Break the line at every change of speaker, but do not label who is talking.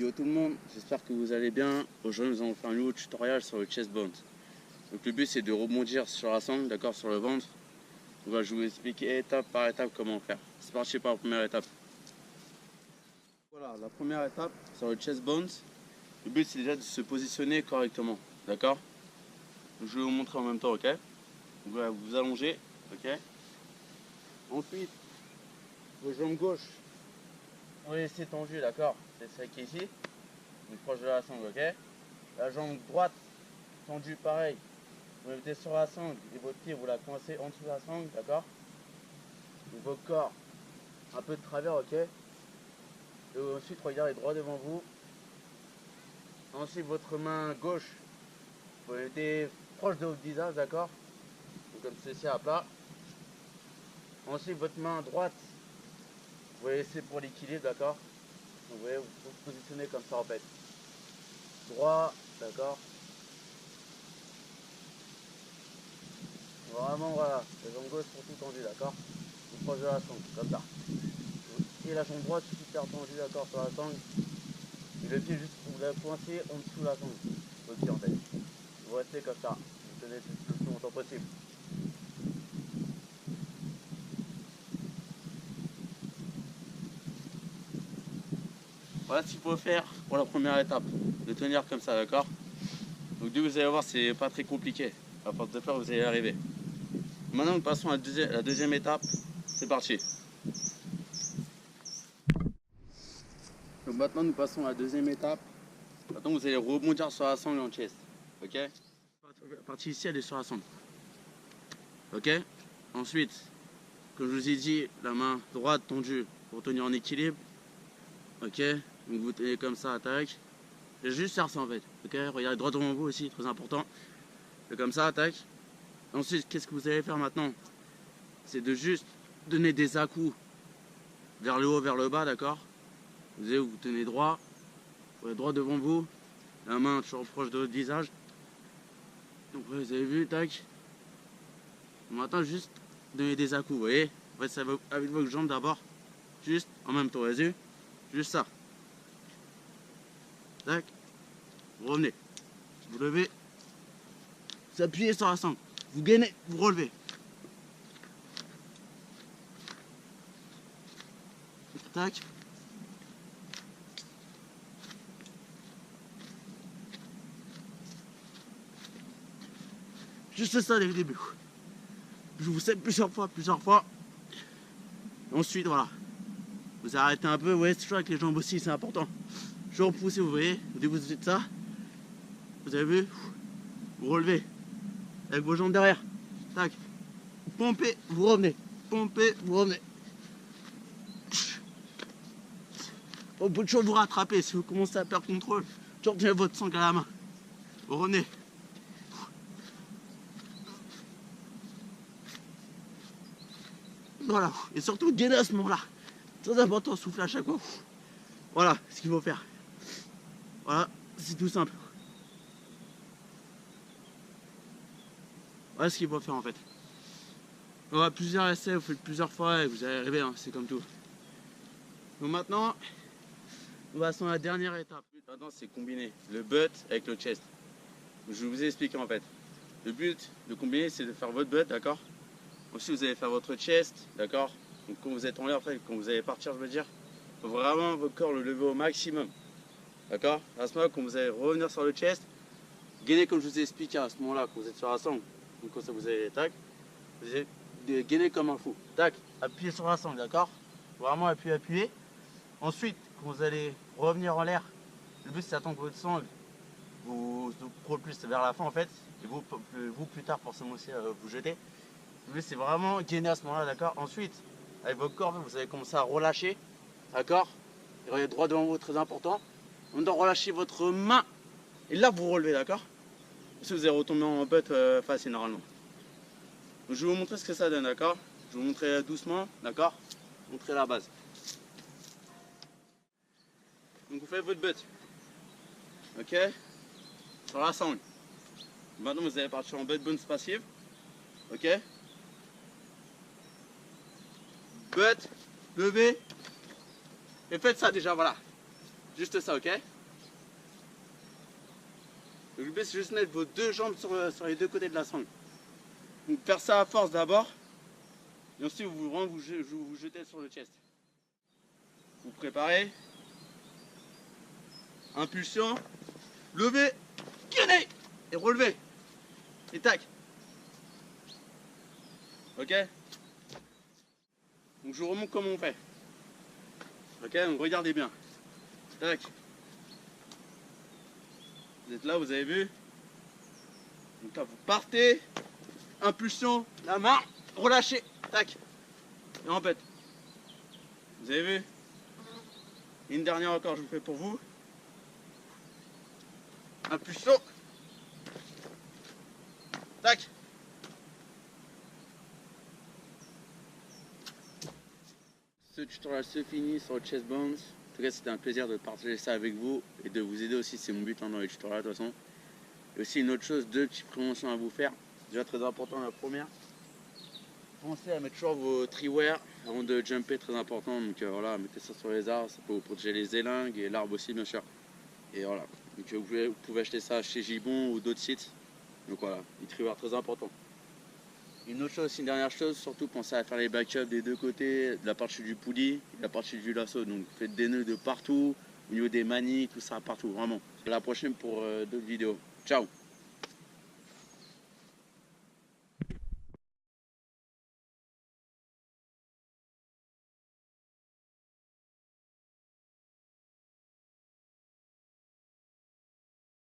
Yo tout le monde, j'espère que vous allez bien. Aujourd'hui nous allons faire un nouveau tutoriel sur le chest bounce. Donc le but c'est de rebondir sur la sangle, d'accord, sur le ventre. Donc là, je vais vous expliquer étape par étape comment faire. C'est parti pour la première étape. Voilà, la première étape sur le chest bounce. Le but c'est déjà de se positionner correctement, d'accord. Je vais vous montrer en même temps, ok. Donc voilà, vous vous allongez, ok. Ensuite, vos jambes gauches, on les laisse tendues, d'accord. C'est celle qui est ici, donc proche de la sangle, ok. La jambe droite tendue, pareil. Vous mettez sur la sangle et votre pied vous la coincez en dessous de la sangle, d'accord. Donc votre corps un peu de travers, ok. Et ensuite regardez droit devant vous. Ensuite votre main gauche, vous la mettez proche de votre visage, d'accord. Donc comme ceci à plat. Ensuite votre main droite, vous la laissez pour l'équilibre, d'accord. Donc vous voyez, vous vous positionnez comme ça en fait. Droit, d'accord. Vraiment voilà, les jambes gauches sont tout tendues, d'accord. Proche de la sangle, comme ça. Et la jambe droite super tendue, d'accord, sur la sangle. Et le pied juste vous la coincez en dessous de la sangle. Le pied en fait. Vous restez comme ça. Vous tenez le plus longtemps possible. Voilà ce qu'il faut faire pour la première étape. De tenir comme ça, d'accord. Donc vous allez voir, c'est pas très compliqué. À force de faire, vous allez y arriver. Maintenant nous passons à la deuxième étape. C'est parti. Donc maintenant nous passons à la deuxième étape. Maintenant vous allez rebondir sur la sangle en chest. Ok. La partie ici elle est sur la sangle. Ok. Ensuite, comme je vous ai dit, la main droite tendue pour tenir en équilibre. Ok. Donc vous tenez comme ça, attaque. Et juste faire ça en fait. Ok. Regardez droit devant vous aussi, très important. Et comme ça, attaque. Ensuite, qu'est-ce que vous allez faire maintenant? C'est de juste donner des à-coups vers le haut, vers le bas, d'accord. Vous tenez droit, droit devant vous, la main toujours proche de votre visage. Donc vous avez vu, tac. Maintenant juste donner des à-coups, vous voyez. En fait, ça va avec votre jambe d'abord, juste en même temps, vas-y, juste ça. Tac, vous revenez, vous levez, vous appuyez sur la sangle, vous gainez, vous relevez. Tac. Juste ça dès le début. Je vous sais plusieurs fois. Ensuite, voilà. Vous arrêtez un peu, ouais, c'est toujours avec les jambes aussi, c'est important. Je repousse, vous voyez, au début vous faites ça. Vous avez vu? Vous relevez. Avec vos jambes derrière. Tac. Pompez, vous revenez. Pompez, vous revenez. Vous pouvez toujours vous rattraper. Si vous commencez à perdre contrôle, toujours tenez votre sangle à la main. Vous revenez. Voilà. Et surtout, gainez à ce moment-là. Très important, souffler à chaque fois. Voilà ce qu'il faut faire. Voilà, c'est tout simple. Voilà ce qu'il faut faire en fait. Voilà, plusieurs essais, vous faites plusieurs fois et vous allez arriver, hein, c'est comme tout. Donc maintenant, nous passons à la dernière étape. Maintenant, c'est combiner le butt avec le chest. Je vous ai expliqué en fait. Le but de combiner, c'est de faire votre butt, d'accord. Ensuite, vous allez faire votre chest, d'accord. Donc quand vous êtes en l'air, en fait, quand vous allez partir, je veux dire, il faut vraiment votre corps le lever au maximum. D'accord. À ce moment-là, quand vous allez revenir sur le chest, gainer comme je vous ai expliqué à ce moment-là, quand vous êtes sur la sangle. Donc comme ça, vous allez, tac, vous allez gainer comme un fou. Tac, appuyez sur la sangle, d'accord. Vraiment appuyer. Ensuite, quand vous allez revenir en l'air, le but c'est d'attendre que votre sangle vous propulse vers la fin en fait. Et vous plus tard forcément aussi vous jetez. Le but c'est vraiment gainer à ce moment-là, d'accord. Ensuite, avec votre corps, vous allez commencer à relâcher, d'accord. Et regardez droit devant vous, très important. On doit relâcher votre main. Et là, vous relevez, d'accord. Ensuite, vous allez retomber en butt facile normalement. Donc, je vais vous montrer ce que ça donne, d'accord. Je vais vous montrer doucement, d'accord. Montrer la base. Donc, vous faites votre butt. Ok. Sur la sangle. Maintenant, vous allez partir en butt bounce passive. Ok. Butt, levez. Et faites ça déjà, voilà. Juste ça, ok. Donc le but c'est juste mettre vos deux jambes sur les deux côtés de la sangle. Donc faire ça à force d'abord. Et ensuite vous jetez sur le chest. Vous préparez. Impulsion. Levez. Gainez. Et relevez. Et tac. Ok. Donc je vous remonte comment on fait. Ok, donc regardez bien. Tac. Vous êtes là, vous avez vu. Donc là vous partez. Impulsion, la main, relâchez. Tac. Et en pète. Vous avez vu. Et une dernière encore, je vous fais pour vous. Impulsion. Tac. Ce tutoriel se finit sur le chest bounce. En tout cas, c'était un plaisir de partager ça avec vous et de vous aider aussi. C'est mon but dans les tutoriels de toute façon. Et aussi une autre chose, deux petites préventions à vous faire. Déjà très important, la première. Pensez à mettre toujours vos triwear avant de jumper, très important. Donc voilà, mettez ça sur les arbres, ça peut vous protéger les élingues et l'arbre aussi bien sûr. Et voilà, donc vous pouvez acheter ça chez Gibon ou d'autres sites. Donc voilà, les triwear très important. Une autre chose, une dernière chose, surtout pensez à faire les backups des deux côtés, de la partie du poulie et de la partie du lasso. Donc faites des nœuds de partout, au niveau des manies, tout ça partout, vraiment. À la prochaine pour d'autres vidéos. Ciao!